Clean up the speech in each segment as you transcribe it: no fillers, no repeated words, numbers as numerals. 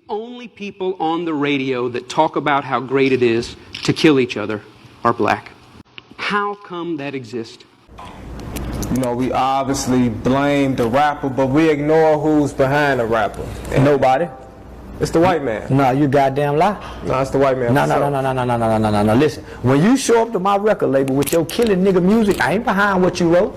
only people on the radio that talk about how great it is to kill each other are black. How come that exists? You know, we obviously blame the rapper, but we ignore who's behind the rapper. Nobody. It's the white man. No, you goddamn lie. No, it's the white man. No. Listen, when you show up to my record label with your killing nigga music, I ain't behind what you wrote.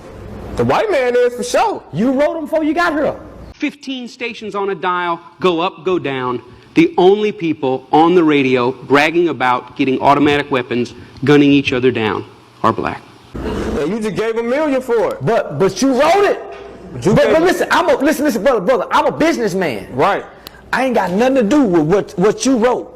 The white man is for sure. You wrote them before you got here. 15 stations on a dial, go up, go down. The only people on the radio bragging about getting automatic weapons, gunning each other down, are black. And you just gave $1 million for it. But you wrote it. But listen, listen, brother, I'm a businessman. Right. I ain't got nothing to do with what you wrote.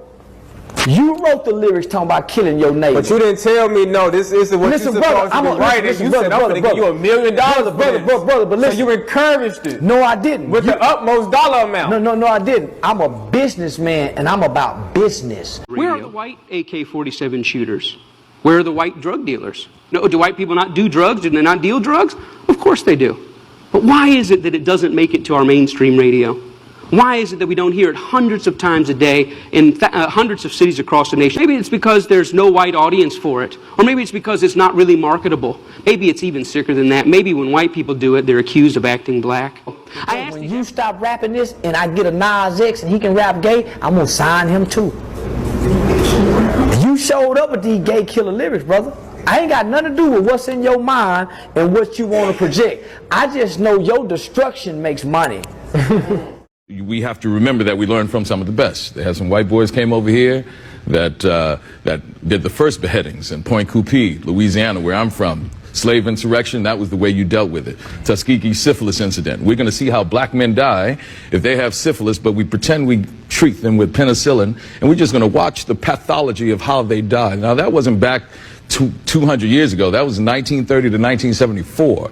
You wrote the lyrics talking about killing your neighbor. But you didn't tell me, no, this isn't what you're supposed to be writing. You said, I'm going to give you $1 million. Brother, but listen. So you encouraged it. No, I didn't. With the utmost dollar amount. No, I didn't. I'm a businessman, and I'm about business. Where are the white AK-47 shooters? Where are the white drug dealers? No, do white people not do drugs? Do they not deal drugs? Of course they do. But why is it that it doesn't make it to our mainstream radio? Why is it that we don't hear it hundreds of times a day in hundreds of cities across the nation? Maybe it's because there's no white audience for it. Or maybe it's because it's not really marketable. Maybe it's even sicker than that. Maybe when white people do it, they're accused of acting black. When you stop rapping this and I get a Nas X and he can rap gay, I'm going to sign him too. You showed up with these gay killer lyrics, brother. I ain't got nothing to do with what's in your mind and what you want to project. I just know your destruction makes money. We have to remember that we learned from some of the best. They had some white boys came over here that did the first beheadings in Point Coupee, Louisiana, where I'm from. Slave insurrection, that was the way you dealt with it. Tuskegee syphilis incident. We're going to see how black men die if they have syphilis, but we pretend we treat them with penicillin, and we're just going to watch the pathology of how they die. Now, that wasn't back 200 years ago. That was 1930 to 1974.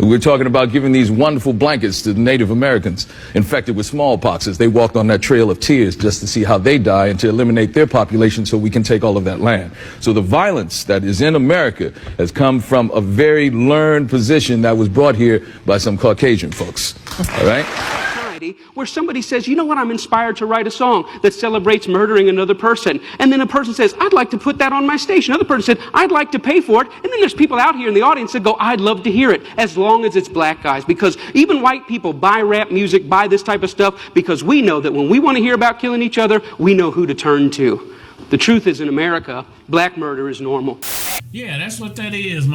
We're talking about giving these wonderful blankets to the Native Americans infected with smallpox as they walked on that trail of tears just to see how they die and to eliminate their population so we can take all of that land. So the violence that is in America has come from a very learned position that was brought here by some Caucasian folks. All right? Where somebody says, you know what, I'm inspired to write a song that celebrates murdering another person. And then a person says, I'd like to put that on my station. Another person said, I'd like to pay for it. And then there's people out here in the audience that go, I'd love to hear it, as long as it's black guys. Because even white people buy rap music, buy this type of stuff, because we know that when we want to hear about killing each other, we know who to turn to. The truth is, in America, black murder is normal. Yeah, that's what that is, man.